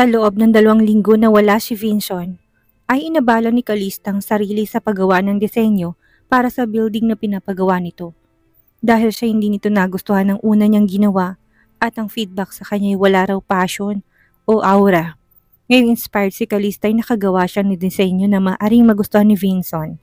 Sa loob ng 2 linggo na wala si Vincent, ay inabala ni Calista ang sarili sa paggawa ng disenyo para sa building na pinapagawa nito. Dahil siya hindi nito nagustuhan ng una niyang ginawa at ang feedback sa kanya ay wala raw passion o aura. Ngayon inspired si Calista ay nakagawa siya ng disenyo na maaring magustuhan ni Vincent.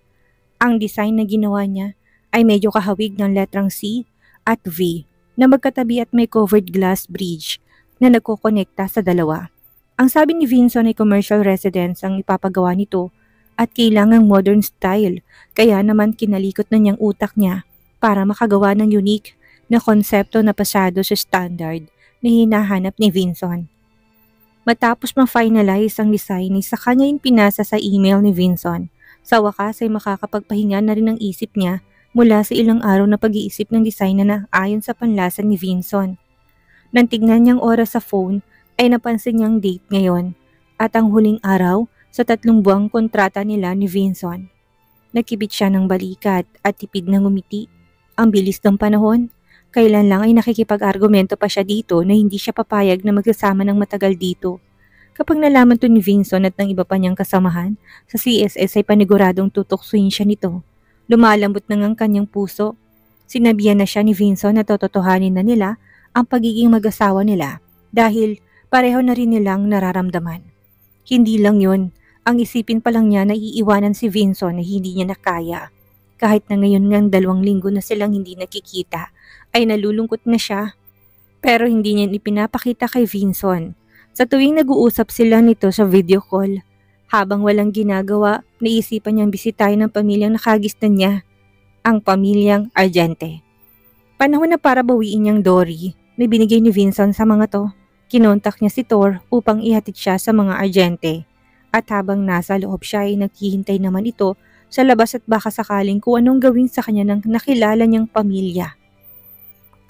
Ang design na ginawa niya ay medyo kahawig ng letrang C at V na magkatabi at may covered glass bridge na nagkokonekta sa dalawa. Ang sabi ni Vincent ay commercial residence ang ipapagawa nito at kailangang modern style, kaya naman kinalikot na niyang utak niya para makagawa ng unique na konsepto na pasado sa standard na hinahanap ni Vincent. Matapos ma-finalize ang design ay sa kanya yung pinasa sa email ni Vincent. Sa wakas ay makakapagpahinga na rin ang isip niya mula sa ilang araw na pag-iisip ng design na ayon sa panlasa ni Vincent. Nang tignan niyang oras sa phone, ay napansin niyang date ngayon at ang huling araw sa 3 buwang kontrata nila ni Vincent. Nakibit siya ng balikat at tipid ng ngumiti. Ang bilis ng panahon, kailan lang ay nakikipag-argumento pa siya dito na hindi siya papayag na magsasama ng matagal dito. Kapag nalaman to ni Vincent at ng iba pa niyang kasamahan, sa CSS ay paniguradong tutuksuin siya nito. Lumalambot na ang kanyang puso. Sinabihan na siya ni Vincent na tototohanin na nila ang pagiging mag-asawa nila dahil pareho na rin nilang nararamdaman. Hindi lang yun, ang isipin pa lang niya na iiwanan si Vincent na hindi niya nakaya. Kahit na ngayon ngang 2 linggo na silang hindi nakikita, ay nalulungkot na siya. Pero hindi niya ipinapakita kay Vincent. Sa tuwing nag-uusap sila nito sa video call, habang walang ginagawa, naisipan niyang bisitahin ang pamilyang nakagisnan niya, ang pamilyang Argente. Panahon na para bawiin niyang Dory na binigay ni Vincent sa mga to. Kinontak niya si Thor upang ihatid siya sa mga Argente at habang nasa loob siya ay naghihintay naman ito sa labas at baka sakaling kung anong gawin sa kanya ng nakilala niyang pamilya.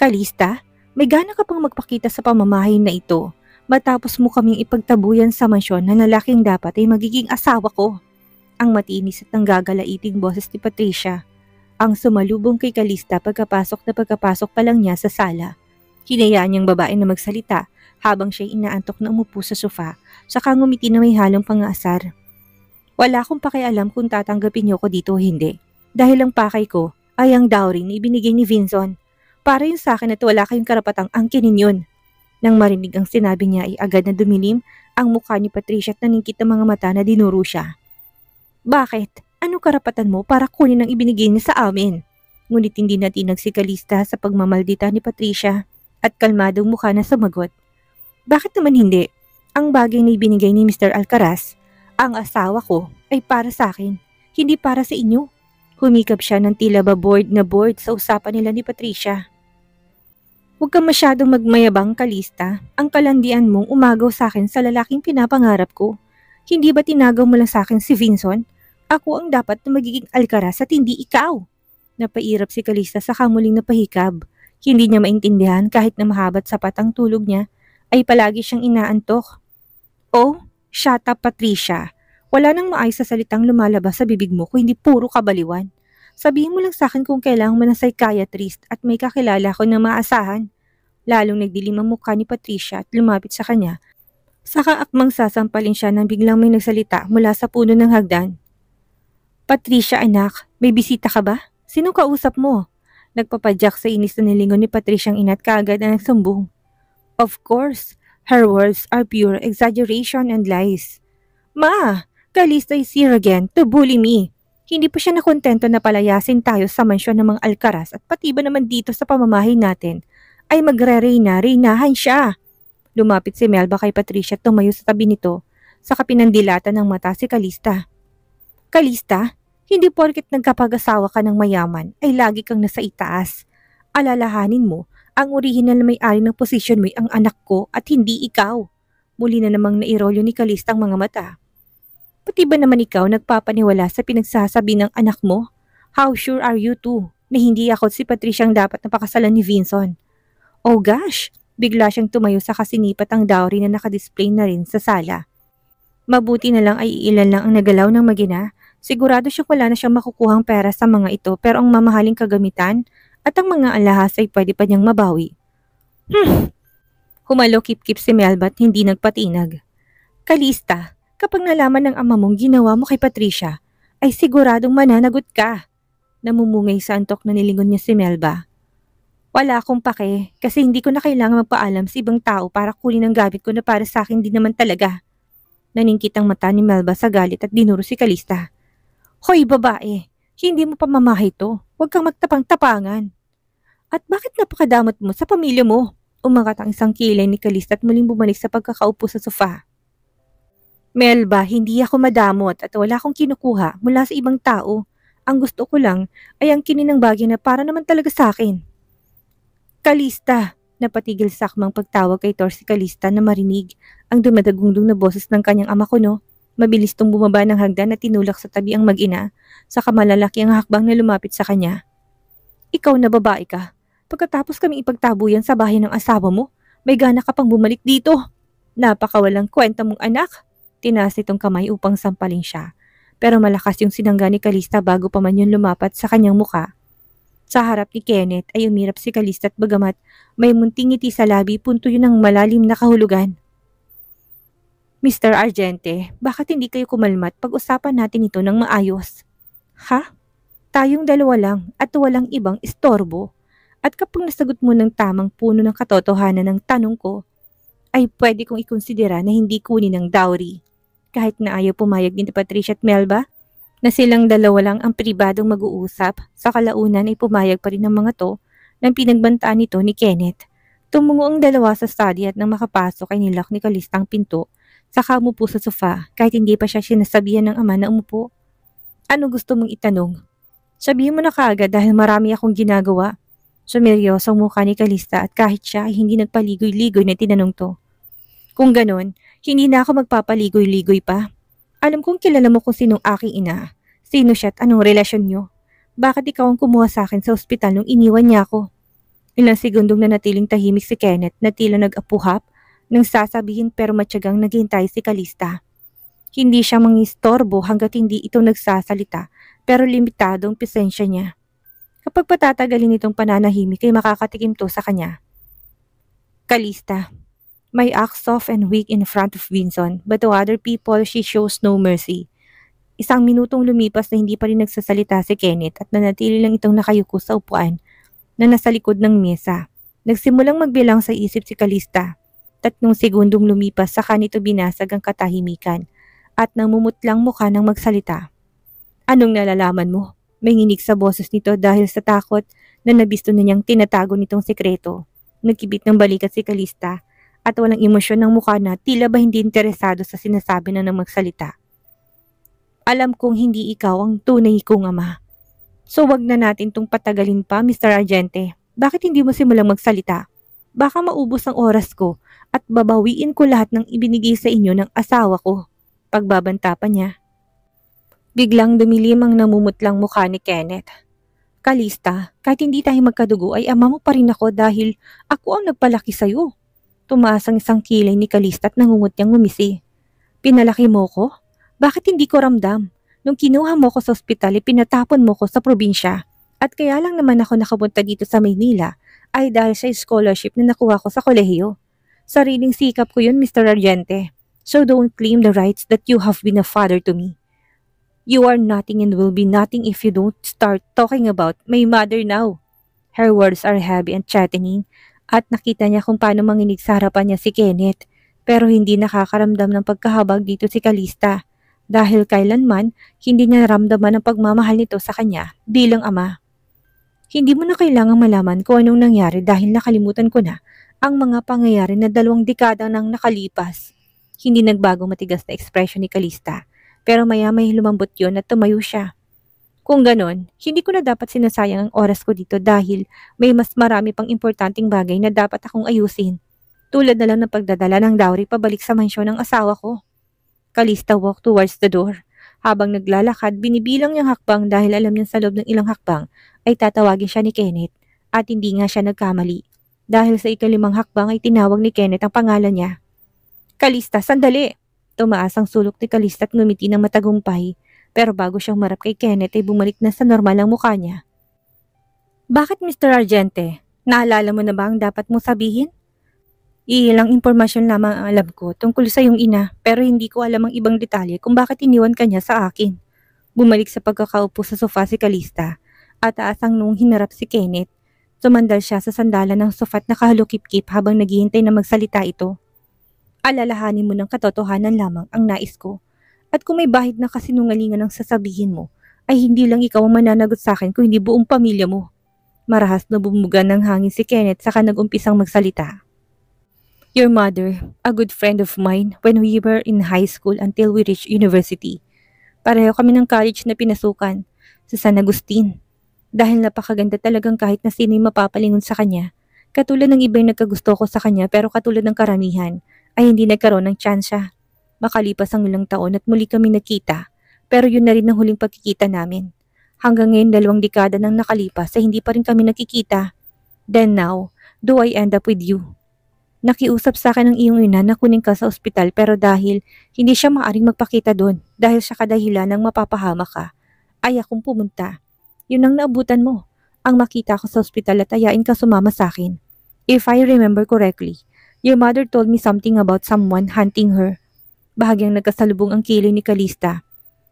Calista, may gana ka pang magpakita sa pamamahay na ito matapos mo kaming ipagtabuyan sa mansyon na lalaking dapat ay magiging asawa ko. Ang matinis at nanggagalaiting boses ni Patricia ang sumalubong kay Calista pagkapasok pa lang niya sa sala. Hinayaan niyang babae na magsalita habang siya'y inaantok na umupo sa sofa, saka ngumiti na may halong pang-aasar. Wala akong pakialam kung tatanggapin niyo ko dito o hindi. Dahil ang pakay ko ay ang dowry na ibinigay ni Vincent. Para yun sa akin at wala kayong karapatang angkinin yun. Nang marinig ang sinabi niya ay agad na dumilim ang mukha ni Patricia at naningkit ang mga mata na dinuro siya. Bakit? Anong karapatan mo para kunin ang ibinigay niya sa amin? Ngunit hindi natinag si Calista sa pagmamaldita ni Patricia at kalmadong mukha na sumagot. Bakit naman hindi? Ang bagay na ibinigay ni Mr. Alcaraz, ang asawa ko, ay para sa akin, hindi para sa inyo. Humikap siya ng tila ba bored sa usapan nila ni Patricia. Huwag kang masyadong magmayabang, Calista. Ang kalandian mong umagaw sa akin sa lalaking pinapangarap ko. Hindi ba tinagaw mo lang sa akin si Vincent? Ako ang dapat na magiging Alcaraz at hindi ikaw. Napairap si Calista sa kamuling napahikab. Hindi niya maintindihan kahit na mahabat sapat ang tulog niya, ay palagi siyang inaantok. Oh, shut up Patricia. Wala nang maayos sa salitang lumalabas sa bibig mo kung hindi puro kabaliwan. Sabihin mo lang sa akin kung kailangan mo ng psychiatrist at may kakilala ko na maasahan. Lalong nagdilim ang mukha ni Patricia at lumapit sa kanya. Saka akmang sasampalin siya nang biglang may nagsalita mula sa puno ng hagdan. Patricia anak, may bisita ka ba? Sinong kausap mo? Nagpapadyak sa inis na nilingon ni Patricia ang ina at kaagad na nagsumbong. Of course, her words are pure exaggeration and lies. Ma, Calista is here again to bully me. Hindi pa siya nakontento na palayasin tayo sa mansyon ng mga Alcaraz at pati ba naman dito sa pamamahay natin ay magre-reynahan siya. Lumapit si Melba kay Patricia at tumayo sa tabi nito, saka pinandilatan ng mata si Calista. Calista, hindi porket nagkapag-asawa ka ng mayaman ay lagi kang nasa itaas. Alalahanin mo, ang orihinal na may-ari ng posisyon mo ay ang anak ko at hindi ikaw. Muli na namang nairolyo ni Calista ang mga mata. Pati ba naman ikaw nagpapaniwala sa pinagsasabi ng anak mo? How sure are you too na hindi ako si Patricia ang dapat napakasalan ni Vincent? Oh gosh, bigla siyang tumayo sa kasinipat ang dowry na nakadisplay na rin sa sala. Mabuti na lang ay ilan lang ang nagalaw ng magina. Sigurado siyang wala na siyang makukuhang pera sa mga ito pero ang mamahaling kagamitan at ang mga alahas ay pwede pa niyang mabawi. Humalo kip-kip si Melba at hindi nagpatinag. Kalista, kapag nalaman ng ama mong ginawa mo kay Patricia, ay siguradong mananagot ka. Namumungay sa antok na nilingon niya si Melba. Wala akong pake kasi hindi ko na kailangan magpaalam sa ibang tao para kunin ang gamit ko na para sa akin din naman talaga. Naningkit ang mata ni Melba sa galit at dinuro si Kalista. Hoy babae, hindi mo pamamahay to. Huwag kang magtapang-tapangan. At bakit napakadamot mo sa pamilya mo? Umangat ang isang kilay ni Kalista at muling bumalik sa pagkakaupo sa sofa. Melba, hindi ako madamot at wala akong kinukuha mula sa ibang tao. Ang gusto ko lang ay ang kininang bagay na para naman talaga sa akin. Kalista! Napatigil sa akmang pagtawag kay Thor si Kalista na marinig ang dumadagundong na boses ng kanyang ama kuno. Mabilis tong bumaba ng hagdan at tinulak sa tabi ang mag-ina, saka malalaki ang hakbang na lumapit sa kanya. Ikaw na babae ka. Pagkatapos kaming ipagtabuyan sa bahay ng asawa mo, may gana ka pang bumalik dito. Napakawalang kwenta mong anak. Tinaas itong kamay upang sampalin siya. Pero malakas yung sinangga ni Kalista bago pa man yun lumapat sa kanyang muka. Sa harap ni Kenneth ay umirap si Kalista at bagamat may munting ngiti sa labi, punto yun ng malalim na kahulugan. Mr. Argente, bakit hindi kayo kumalmat pag-usapan natin ito ng maayos? Ha? Tayong dalawa lang at walang ibang istorbo. At kapag nasagot mo ng tamang puno ng katotohanan ng tanong ko, ay pwede kong ikonsidera na hindi kunin ng dowry. Kahit na ayaw pumayag ni Patricia at Melba, na silang dalawa lang ang pribadong mag-uusap, sa kalaunan ay pumayag pa rin ng mga to nang pinagbantaan nito ni Kenneth. Tumungo ang dalawa sa study at nang makapasok ay nilak ni Kalista ang pinto, saka umupo sa sofa kahit hindi pa siya sinasabihan ng ama na umupo. Ano gusto mong itanong? Sabihin mo na kaagad dahil marami akong ginagawa. Sumeryoso ang mukha ni Kalista at kahit siya ay hindi nagpaligoy-ligoy na tinanong to. Kung ganon, hindi na ako magpapaligoy-ligoy pa. Alam kong kilala mo kung sinong aking ina. Sino siya at anong relasyon nyo? Bakit ikaw ang kumuha sa akin sa ospital nung iniwan niya ako? Ilang segundong na natiling tahimik si Kenneth na tila nag-apuhap nang sasabihin pero matyagang naghintay si Kalista. Hindi siya mangistorbo hanggat hindi ito nagsasalita pero limitado ang presensya niya. Kapag patatagalin itong pananahimik ay makakatikim to sa kanya. Kalista. May act soft and weak in front of Vinson, but to other people she shows no mercy. Isang minutong lumipas na hindi pa rin nagsasalita si Kenneth at nanatili lang itong nakayuko sa upuan na nasa likod ng mesa. Nagsimulang magbilang sa isip si Kalista. 3 segundong lumipas saka nito binasag ang katahimikan at namumutlang mukha ng magsalita. Anong nalalaman mo? May nginig sa boses nito dahil sa takot na nabisto na niyang tinatago nitong sekreto. Nagkibit ng balikat si Kalista at walang emosyon ng mukha na tila ba hindi interesado sa sinasabi na ng magsalita. Alam kong hindi ikaw ang tunay kong ama. So wag na natin tong patagalin pa, Mr. Argente. Bakit hindi mo simulang magsalita? Baka maubos ang oras ko at babawiin ko lahat ng ibinigay sa inyo ng asawa ko. Pagbabanta pa niya. Biglang dumilim ang namumutlang mukha ni Kenneth. Kalista, kahit hindi tayo magkadugo ay ama mo pa rin ako dahil ako ang nagpalaki sa'yo. Tumaas ang isang kilay ni Kalista at nangungot niyang ngumisi. Pinalaki mo ko? Bakit hindi ko ramdam? Nung kinuha mo ko sa ospital, pinatapon mo ko sa probinsya. At kaya lang naman ako nakapunta dito sa Maynila ay dahil sa scholarship na nakuha ko sa kolehiyo. Sariling sikap ko yun, Mr. Argente. So don't claim the rights that you have been a father to me. You are nothing and will be nothing if you don't start talking about my mother now. Her words are heavy and threatening. At nakita niya kung paano manginig sa harapan niya si Kenneth, pero hindi nakakaramdam ng pagkahabag dito si Kalista dahil kailanman hindi niya naramdaman ang pagmamahal nito sa kanya bilang ama. Hindi mo na kailangang malaman kung anong nangyari dahil nakalimutan ko na ang mga pangyayari na 2 dekada nang nakalipas. Hindi nagbago matigas na ekspresyon ni Kalista, pero maya-may lumambot yon at tumayo siya. Kung ganon, hindi ko na dapat sinasayang ang oras ko dito dahil may mas marami pang importanteng bagay na dapat akong ayusin. Tulad na lang ng pagdadala ng dowry pabalik sa mansyon ng asawa ko. Kalista walked towards the door. Habang naglalakad, binibilang niyang hakbang dahil alam niyang sa loob ng ilang hakbang ay tatawagin siya ni Kenneth at hindi nga siya nagkamali. Dahil sa ika-5 hakbang ay tinawag ni Kenneth ang pangalan niya. Kalista, sandali! Tumaas ang sulok ni Kalista at ngumiti ng matagumpay. Pero bago siyang marap kay Kenneth ay bumalik na sa normal ang mukha niya. Bakit Mr. Argente? Naalala mo na ba ang dapat mo sabihin? Ilang impormasyon lamang ang alam ko tungkol sa iyong ina pero hindi ko alam ang ibang detalye kung bakit iniwan ka niya sa akin. Bumalik sa pagkakaupo sa sofa si Calista at taasang nung hinarap si Kenneth. Sumandal siya sa sandalan ng sofa at nakahalukip-kip habang naghihintay na magsalita ito. Alalahanin mo ng katotohanan lamang ang nais ko. At kung may bahid na kasinungalingan ang sasabihin mo, ay hindi lang ikaw ang mananagot sa akin kung hindi buong pamilya mo. Marahas na bumuga ng hangin si Kenneth saka nag-umpisang magsalita. Your mother, a good friend of mine when we were in high school until we reached university. Pareho kami ng college na pinasukan sa San Agustin. Dahil napakaganda talagang kahit na sino yung mapapalingon sa kanya. Katulad ng iba yung nagkagusto ko sa kanya pero katulad ng karamihan ay hindi nagkaroon ng tsansya. Makalipas ang ilang taon at muli kami nakita pero yun na rin ang huling pagkikita namin. Hanggang ngayon 2 dekada nang nakalipas ay hindi pa rin kami nakikita. Then now, do I end up with you? Nakiusap sa akin ng iyong ina na kunin ka sa ospital pero dahil hindi siya maaring magpakita doon dahil sa kadahilan ng mapapahama ka, ay akong pumunta. Yun ang naabutan mo, ang makita ko sa ospital at ayain ka sumama sa akin. If I remember correctly, your mother told me something about someone hunting her. Bahagyang nagkasalubong ang kiling ni Calista.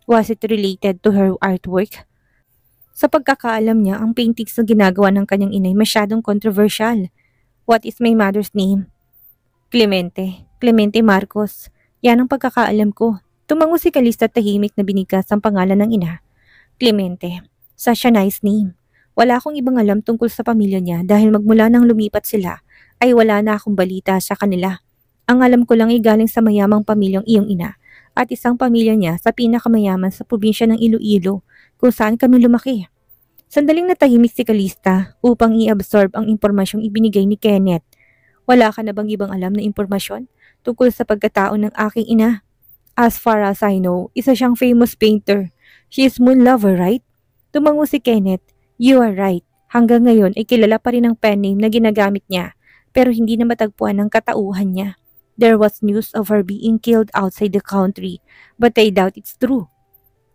Was it related to her artwork? Sa pagkakaalam niya, ang paintings na ginagawa ng kanyang inay masyadong controversial. What is my mother's name? Clemente Marcos. Yan ang pagkakaalam ko. Tumango si Calista tahimik na binigkas ang pangalan ng ina. Clemente. Such a nice name. Wala akong ibang alam tungkol sa pamilya niya dahil magmula nang lumipat sila ay wala na akong balita sa kanila. Ang alam ko lang ay galing sa mayamang pamilyang iyong ina at isang pamilya niya sa pinakamayaman sa probinsya ng Iloilo kung saan kami lumaki. Sandaling natahimik si Calista upang i-absorb ang impormasyong ibinigay ni Kenneth. Wala ka na bang ibang alam na impormasyon tungkol sa pagkatao ng aking ina? As far as I know, isa siyang famous painter. She is moon lover, right? Tumango si Kenneth. You are right. Hanggang ngayon ay kilala pa rin ang pen name na ginagamit niya pero hindi na matagpuan ang katauhan niya. There was news of her being killed outside the country but I doubt it's true.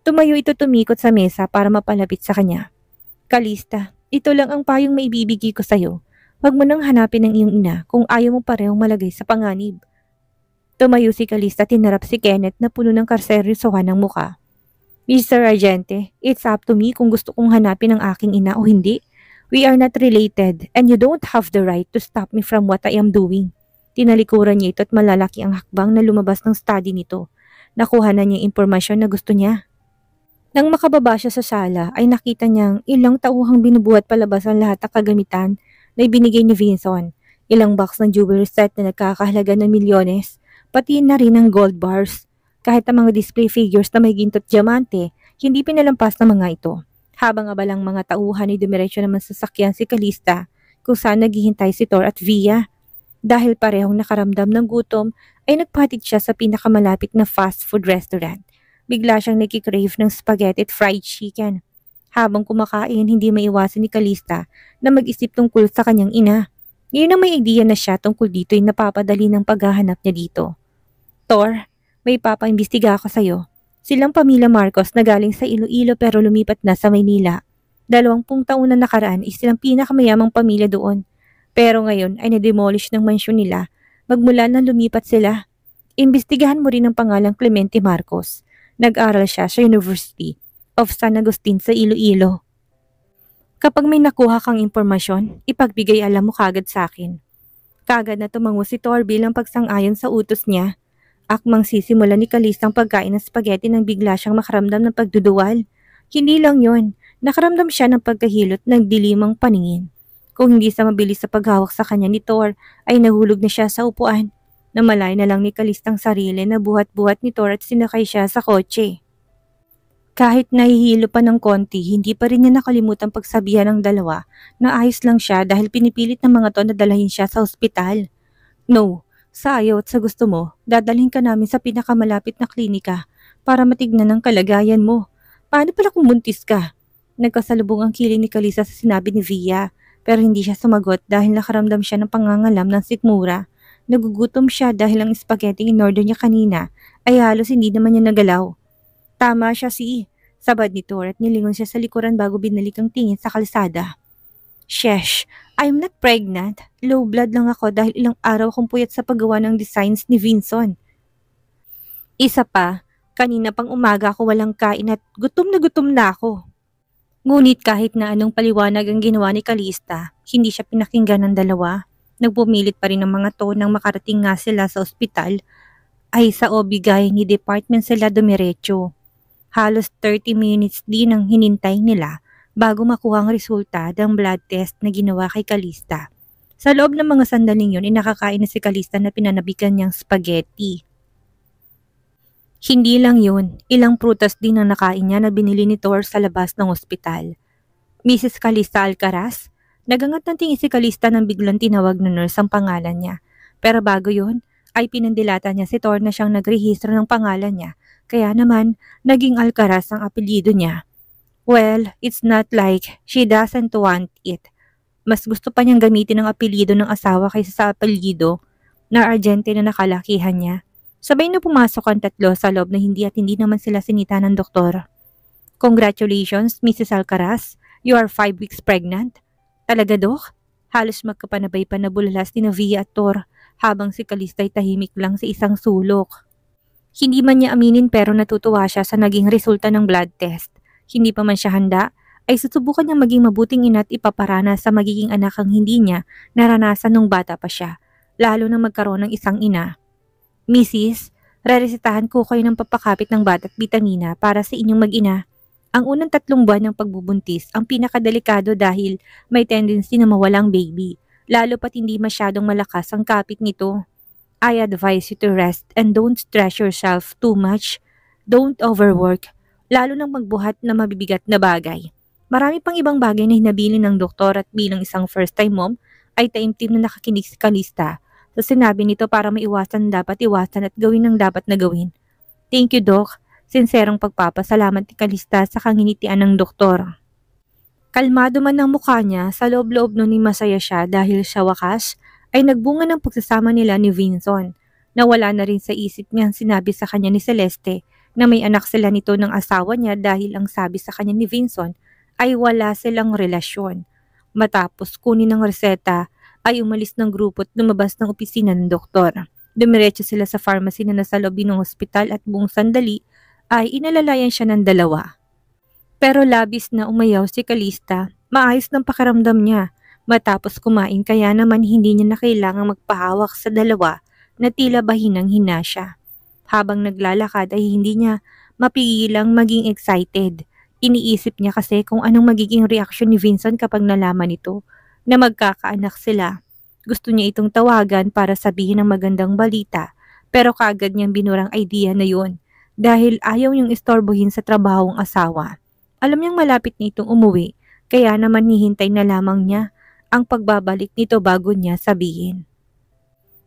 Tumayo ito tumikot sa mesa para mapalapit sa kanya. Calista, ito lang ang payong maibibigay ko sa'yo. Huwag mo nang hanapin ang iyong ina kung ayaw mo parehong malagay sa panganib. Tumayo si Calista at tinarap si Kenneth na puno ng karseryosohan ng muka. Mr. Argente, it's up to me kung gusto kong hanapin ang aking ina o hindi. We are not related and you don't have the right to stop me from what I am doing. Tinalikuran niya ito at malalaki ang hakbang na lumabas ng study nito. Nakuha na niya impormasyon na gusto niya. Nang makababa siya sa sala ay nakita niyang ilang tauhang binubuhat palabas ang lahat ng kagamitan na ibinigay ni Vinson. Ilang box ng jewelry set na nagkakahalaga ng milyones, pati na rin ang gold bars. Kahit ang mga display figures na may ginto't diamante, hindi pinalampas ng mga ito. Habang abalang mga tauhan ay dumiretso naman sa sasakyan si Calista kung saan naghihintay si Thor at Via. Dahil parehong nakaramdam ng gutom ay nagpatid siya sa pinakamalapit na fast food restaurant. Bigla siyang nakikrave ng spaghetti at fried chicken. Habang kumakain, hindi maiwasan ni Calista na mag-isip tungkol sa kanyang ina. Ngayon na may idea na siya tungkol dito ay napapadali ng paghahanap niya dito. Thor, may papaimbestiga ako sa'yo. Silang pamilya Marcos na galing sa Iloilo pero lumipat na sa Maynila. 20 taon na nakaraan is silang pinakamayamang pamilya doon. Pero ngayon ay na-demolish ng mansyon nila magmula nang lumipat sila. Imbestigahan mo rin ang pangalang Clemente Marcos. Nag-aral siya sa University of San Agustin sa Iloilo. Kapag may nakuha kang impormasyon, ipagbigay alam mo kagad sa akin. Kagad na tumango si Thor bilang pagsang-ayon sa utos niya. Akmang sisimula ni Calista ang pagkain ng spaghetti nang bigla siyang makaramdam ng pagduduwal. Hindi lang yon, nakaramdam siya ng pagkahilot ng dilimang paningin. Kung hindi sa mabilis sa paghawak sa kanya ni Thor, ay nahulog na siya sa upuan. Namalay na lang ni Calista ang sarili na buhat-buhat ni Thor at sinakay siya sa kotse. Kahit nahihilo pa ng konti, hindi pa rin niya nakalimutan pagsabihan ng dalawa na ayos lang siya dahil pinipilit ng mga to na dalahin siya sa ospital. No, sa ayaw at sa gusto mo, dadalhin ka namin sa pinakamalapit na klinika para matignan ang kalagayan mo. Paano pala kung buntis ka? Nagkasalubong ang kiling ni Calista sa sinabi ni Via, pero hindi siya sumagot dahil nakaramdam siya ng pangangalam ng sikmura. Nagugutom siya dahil ang spaghetti in-order niya kanina ay halos hindi naman niya nagalaw. Tama siya sabad ni Thor at nilingon siya sa likuran bago binalik ang tingin sa kalsada. Shesh, I'm not pregnant. Low blood lang ako dahil ilang araw akong puyat sa paggawa ng designs ni Vinson. Isa pa, kanina pang umaga ako walang kain at gutom na ako. Ngunit kahit na anong paliwanag ang ginawa ni Calista, hindi siya pinakinggan ng dalawa. Nagpumilit pa rin ang mga to nang makarating nga sila sa ospital ay sa OB-GYN department sila dumiretso. Halos 30 minutes din ang hinintay nila bago makuha ang resulta ng blood test na ginawa kay Calista. Sa loob ng mga sandaling yun, nakakain na si Calista na pinanabikan niyang spaghetti. Hindi lang yun, ilang prutas din ang nakain niya na binili ni Thor sa labas ng ospital. Mrs. Calista Alcaraz, nagangat ng tingin si Calista nang biglang tinawag ng nurse ang pangalan niya. Pero bago yun, ay pinandilata niya si Thor na siyang nagrehistro ng pangalan niya. Kaya naman, naging Alcaraz ang apelyido niya. Well, it's not like she doesn't want it. Mas gusto pa niyang gamitin ang apelyido ng asawa kaysa sa apelyido na Argentine na nakalakihan niya. Sabay na pumasok ang tatlo sa loob na hindi naman sila sinita ng doktor. Congratulations, Mrs. Alcaraz. You are 5 weeks pregnant. Talaga, Dok? Halos magkapanabay pa na bulalas ni Via at Thor habang si Calista ay tahimik lang sa isang sulok. Hindi man niya aminin pero natutuwa siya sa naging resulta ng blood test. Hindi pa man siya handa, ay susubukan niyang maging mabuting ina at ipaparana sa magiging anak ang hindi niya naranasan nung bata pa siya, lalo na magkaroon ng isang ina. Mrs., reresetahan ko kayo ng papakapit ng bata at bitamina para sa inyong mag-ina. Ang unang 3 buwan ng pagbubuntis ang pinakadelikado dahil may tendency na mawalang baby, lalo pat hindi masyadong malakas ang kapit nito. I advise you to rest and don't stress yourself too much. Don't overwork, lalo nang magbuhat na mabibigat na bagay. Marami pang ibang bagay na hinabili ng doktor at bilang isang first-time mom ay taimtim na nakakinig si Calista sa sinabi nito para maiwasan dapat iwasan at gawin ang dapat na gawin. Thank you, Doc. Sinserong pagpapasalamat ni Calista sa kanginitian ng doktor. Kalmado man ang mukha niya, sa loob-loob nun ni masaya siya dahil sa wakas ay nagbunga ng pagsasama nila ni Vinson. Nawala na rin sa isip niya ang sinabi sa kanya ni Celeste na may anak sila nito ng asawa niya dahil ang sabi sa kanya ni Vinson ay wala silang relasyon. Matapos kunin ng reseta ay umalis ng grupo at lumabas ng opisina ng doktor. Dumiretso sila sa pharmacy na nasa lobby ng ospital at buong sandali ay inalalayan siya ng dalawa. Pero labis na umayaw si Calista, maayos ng pakiramdam niya. Matapos kumain kaya naman hindi niya na kailangang magpahawak sa dalawa na tila bahinang-hina siya. Habang naglalakad ay hindi niya mapigilang maging excited. Iniisip niya kasi kung anong magiging reaksyon ni Vincent kapag nalaman nito na magkakaanak sila. Gusto niya itong tawagan para sabihin ng magandang balita pero kaagad niyang binurang idea na yun dahil ayaw niyang istorbohin sa trabahong asawa. Alam niyang malapit na itong umuwi kaya naman hihintay na lamang niya ang pagbabalik nito bago niya sabihin.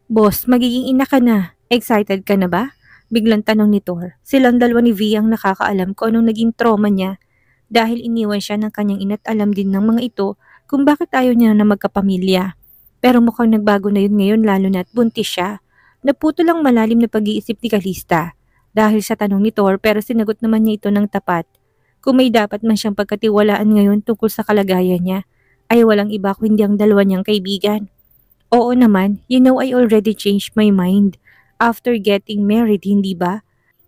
Boss, magiging ina ka na. Excited ka na ba? Biglang tanong ni Thor. Silang dalawa ni V ang nakakaalam kung anong naging trauma niya dahil iniwan siya ng kanyang ina't alam din ng mga ito kung bakit ayaw niya na magkapamilya. Pero mukhang nagbago na yun ngayon lalo na at buntis siya. Naputo lang malalim na pag-iisip ni Calista dahil sa tanong ni Thor pero sinagot naman niya ito ng tapat. Kung may dapat man siyang pagkatiwalaan ngayon tungkol sa kalagayan niya, ay walang iba kundi ang dalawa niyang kaibigan. Oo naman, you know I already changed my mind after getting married, hindi ba?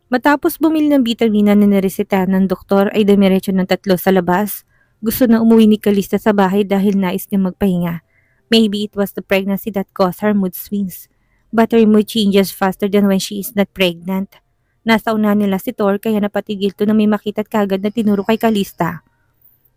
Matapos bumili ng bitamina na niresetahan ng doktor ay dumiretso ng 3 sa labas. Gusto na umuwi ni Calista sa bahay dahil nais niya magpahinga. Maybe it was the pregnancy that caused her mood swings. But her mood changes faster than when she is not pregnant. Nasa una nila si Thor kaya napatigil to na may makita't kagad na tinuro kay Calista.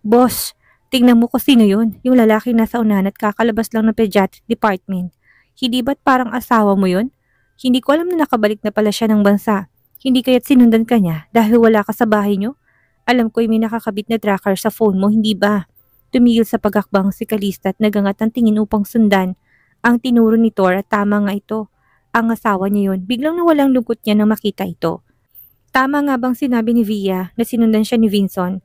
Boss, tingnan mo kung sino yun, yung lalaki nasa unahan at kakalabas lang ng pediatric department. Hindi ba't parang asawa mo yun? Hindi ko alam na nakabalik na pala siya ng bansa. Hindi kaya't sinundan ka niya dahil wala ka sa bahay niyo? Alam ko may nakakabit na tracker sa phone mo, hindi ba? Tumigil sa pagakbang si Calista at nagangat ang tingin upang sundan ang tinuro ni Thor at tama nga ito. Ang asawa niya yun, biglang nawalang lungkot niya nang makita ito. Tama nga bang sinabi ni Via na sinundan siya ni Vinson?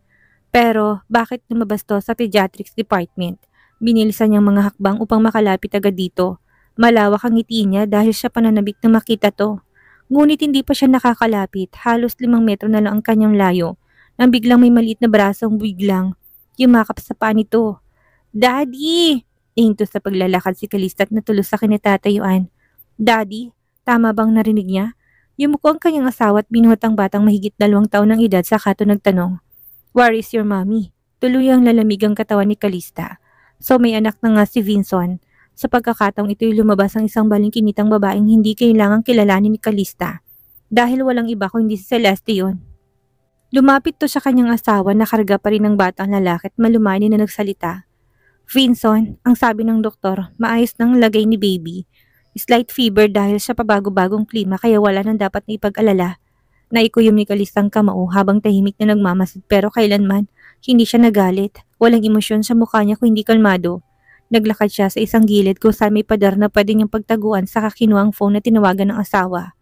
Pero bakit lumabas to sa pediatrics department? Binilisan niyang mga hakbang upang makalapit agad dito. Malawak ang ngiti niya dahil siya pananabik na makita to. Ngunit hindi pa siya nakakalapit, halos 5 metro na lang ang kanyang layo. Nang biglang may maliit na brasong biglang yumakap sa paa nito. Daddy! Ihinto sa paglalakad si Calista at natulos sa kinatatayuan. Daddy, tama bang narinig niya? Yumuko ang kanyang asawa at binuhat ang batang mahigit 2 taon ng edad sa kato nagtanong. Where is your mommy? Tuluyang lalamig ang katawan ni Calista. So may anak na nga si Vinson. Sa pagkakataong ito'y lumabas ang isang balingkinitang babaeng hindi kailangang kilalanin ni Calista. Dahil walang iba kundi si Celeste yun. Lumapit to sa kanyang asawa na karga pa rin ng batang lalaki at malumani na nagsalita. Vinson, ang sabi ng doktor, maayos ng lagay ni baby. Slight fever dahil sa pabago-bagong klima kaya wala nang dapat na ipag-alala. Naikuyom ni Calista ang kamao habang tahimik na nagmamasid pero kailanman hindi siya nagalit. Walang emosyon sa mukha niya kung hindi kalmado. Naglakad siya sa isang gilid kung saan may pader na pwede niyang pagtaguan sa kinuha ang phone na tinawagan ng asawa.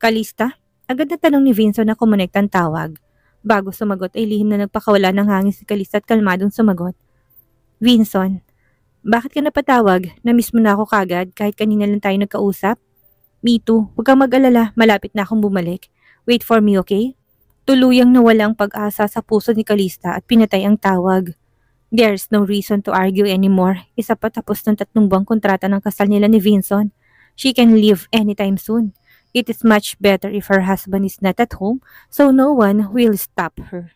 Calista? Agad na tanong ni Vinson na kumonekta ang tawag. Bago sumagot ay lihim na nagpakawala ng hangin si Calista at kalmadong sumagot. Vinson, bakit ka napatawag? Na-miss mo na ako kagad kahit kanina lang tayo nagkausap? Me too. Huwag kang mag-alala. Malapit na akong bumalik. Wait for me, okay? Tuluyang nawala ang pag-asa sa puso ni Calista at pinatay ang tawag. There's no reason to argue anymore. Isa pa tapos ng 3 buwang kontrata ng kasal nila ni Vinson. She can leave anytime soon. It is much better if her husband is not at home, so no one will stop her.